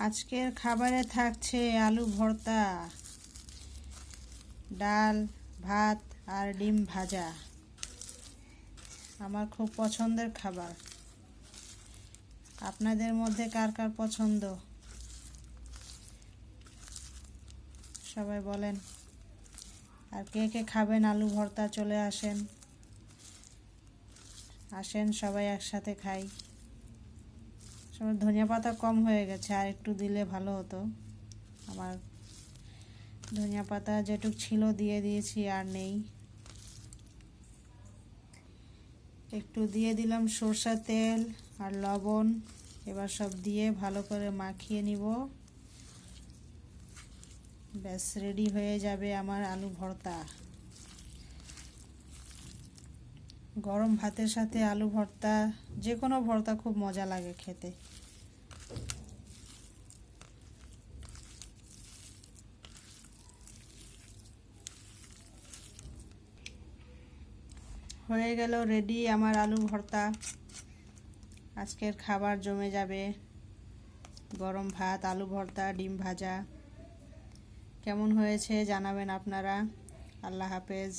আজকের খাবারে থাকছে আলু ভর্তা, ডাল, ভাত আর ডিম ভাজা। আমার খুব পছন্দের খাবার। আপনাদের মধ্যে কার কার পছন্দ সবাই বলেন। আর কে কে খাবেন আলু ভর্তা চলে আসেন সবাই একসাথে খাই। সবার ধনিয়া পাতা কম হয়ে গেছে, আর একটু দিলে ভালো হতো। আমার ধনিয়া পাতা যেটুক ছিল দিয়ে দিয়েছি, আর নেই। একটু দিয়ে দিলাম সরষের তেল আর লবণ। এবার সব দিয়ে ভালো করে মাখিয়ে নিব। ব্যাস রেডি হয়ে যাবে আমার আলু ভর্তা। গরম ভাতের সাথে আলু ভর্তা, যে কোনো ভর্তা খুব মজা লাগে খেতে। হয়ে গেল রেডি আমার আলু ভর্তা। আজকের খাবার জমে যাবে। গরম ভাত, আলু ভর্তা, ডিম ভাজা। কেমন হয়েছে জানাবেন আপনারা। আল্লাহ হাফেজ।